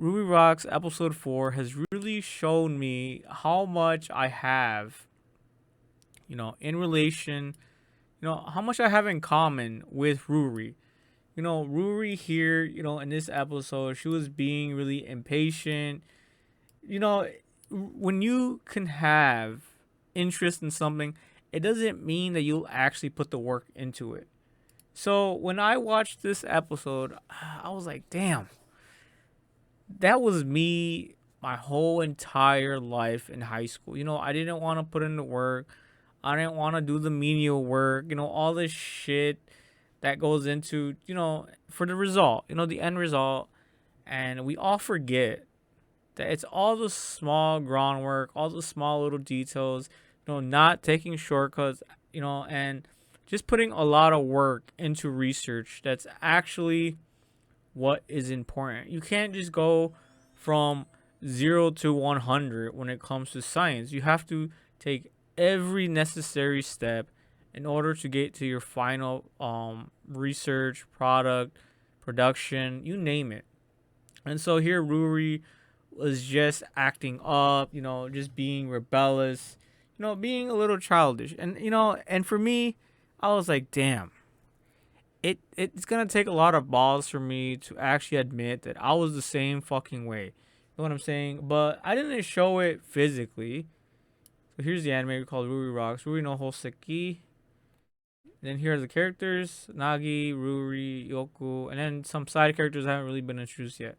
Ruri Rocks episode 4 has really shown me how much I have, in relation, how much I have in common with Ruri. Ruri here, in this episode, she was being really impatient. You know, when you can have interest in something, it doesn't mean that you'll actually put the work into it. So when I watched this episode, I was like, damn, that was me my whole entire life in high school. I didn't want to put in the work. I didn't want to do the menial work, all this shit that goes into, for the result, the end result. And we all forget that it's all the small groundwork, all the small little details, not taking shortcuts, and just putting a lot of work into research that's actually what is important. You can't just go from 0 to 100 when it comes to science. You have to take every necessary step in order to get to your final research, product, production, you name it. And so here Ruri was just acting up, just being rebellious, being a little childish. And for me, I was like, damn, it's gonna take a lot of balls for me to actually admit that I was the same fucking way. You know what I'm saying? But I didn't show it physically. So here's the anime called Ruri Rocks, Ruri no Houseki. Then here are the characters: Nagi, Ruri, Yoku, and then some side characters haven't really been introduced yet.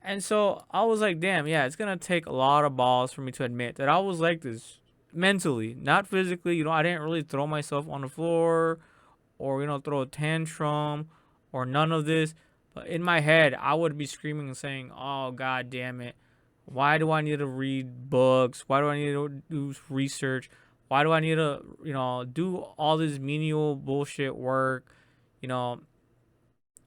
And so I was like, damn, yeah, it's gonna take a lot of balls for me to admit that I was like this mentally, not physically. I didn't really throw myself on the floor or throw a tantrum or none of this. But in my head, I would be screaming and saying, "Oh God damn it! Why do I need to read books? Why do I need to do research? Why do I need to do all this menial bullshit work? You know."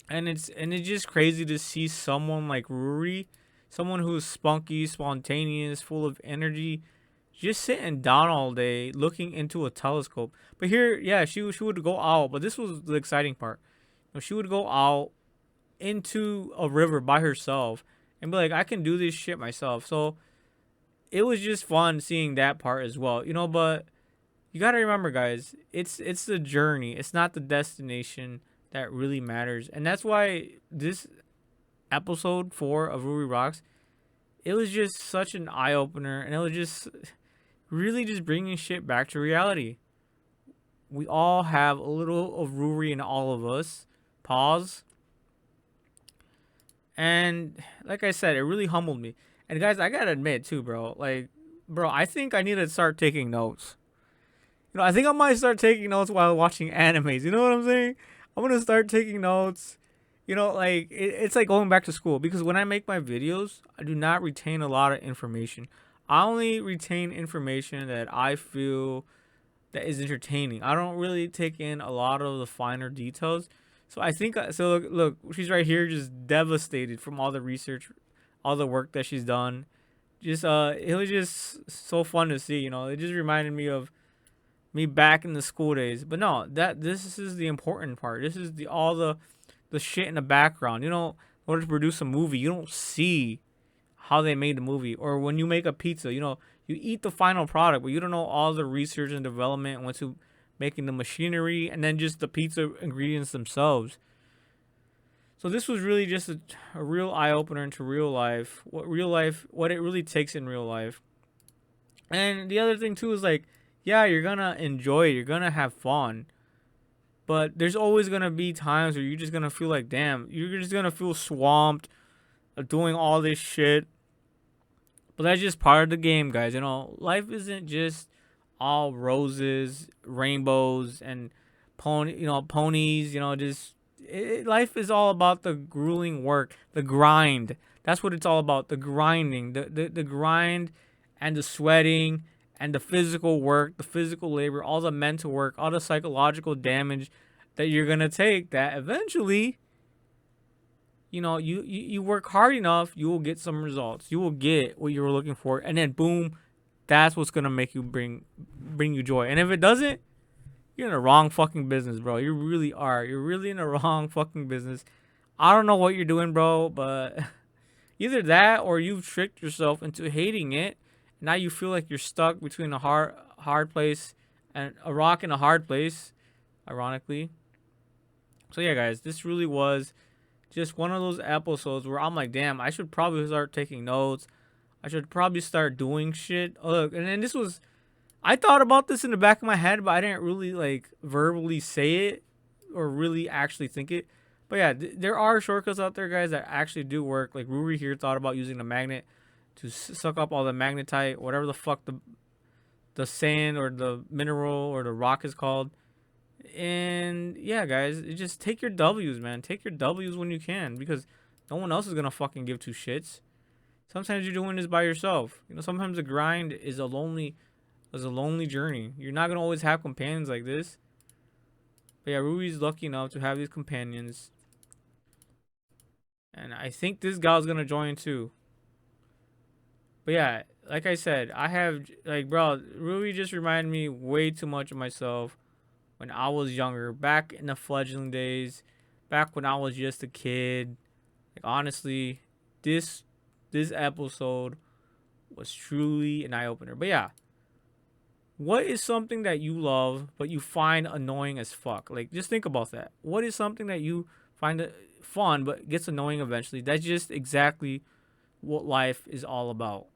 And it's just crazy to see someone like Ruri, someone who's spunky, spontaneous, full of energy, just sitting down all day looking into a telescope. But here, yeah, she would go out, but this was the exciting part. She would go out into a river by herself and be like, I can do this shit myself. So it was just fun seeing that part as well. But you gotta remember, guys, it's the journey. It's not the destination that really matters. And that's why this episode 4 of Ruri Rocks, it was just such an eye opener, and it was just really just bringing shit back to reality. We all have a little of Ruri in all of us. Pause. And like I said, it really humbled me. And guys, I gotta admit too, bro. Like, bro, I think I need to start taking notes. I think I might start taking notes while watching animes. You know what I'm saying? I'm gonna start taking notes. Like it's like going back to school, because when I make my videos, I do not retain a lot of information. I only retain information that I feel that is entertaining. I don't really take in a lot of the finer details. So I think so. Look, she's right here, just devastated from all the research, all the work that she's done. Just it was just so fun to see. It just reminded me of me back in the school days. But no, this is the important part. This is the shit in the background. In order to produce a movie, you don't see how they made the movie. Or when you make a pizza, you eat the final product, but you don't know all the research and development went to making the machinery and then just the pizza ingredients themselves. So this was really just a real eye opener into real life, what it really takes in real life. And the other thing too is like, yeah, you're gonna enjoy it, you're gonna have fun, but there's always gonna be times where you're just gonna feel like, damn, you're just gonna feel swamped doing all this shit. But that's just part of the game, guys. Life isn't just all roses, rainbows, and ponies. Life is all about the grueling work, the grind. That's what it's all about. The grinding, the grind, and the sweating, and the physical work, the physical labor, all the mental work, all the psychological damage that you're gonna take. That eventually, you work hard enough, you will get some results. You will get what you were looking for, and then boom, that's what's gonna make you bring you joy. And if it doesn't, you're in the wrong fucking business, bro. You really are. You're really in the wrong fucking business. I don't know what you're doing, bro, but Either that or you've tricked yourself into hating it. Now you feel like you're stuck between a hard place and a rock in a hard place, ironically. So yeah, guys, this really was just one of those episodes where I'm like, damn, I should probably start taking notes. I should probably start doing shit. Look, and then this was, I thought about this in the back of my head, but I didn't really like verbally say it or really actually think it. But yeah, there are shortcuts out there, guys, that actually do work. Like Ruri here thought about using the magnet to suck up all the magnetite, whatever the fuck the sand or the mineral or the rock is called. And yeah, guys, just take your W's, man. Take your W's when you can, because no one else is gonna fucking give two shits. Sometimes you're doing this by yourself. You know, sometimes the grind is a lonely journey. You're not gonna always have companions like this. But yeah, Rui's lucky enough to have these companions, and I think this gal's gonna join too. But yeah, like I said, I have like, bro, Rui just reminded me way too much of myself when I was younger, back in the fledgling days, back when I was just a kid. Like honestly, this this episode was truly an eye opener. But yeah, what is something that you love but you find annoying as fuck? Like just think about that. What is something that you find fun but gets annoying eventually? That's just exactly what life is all about.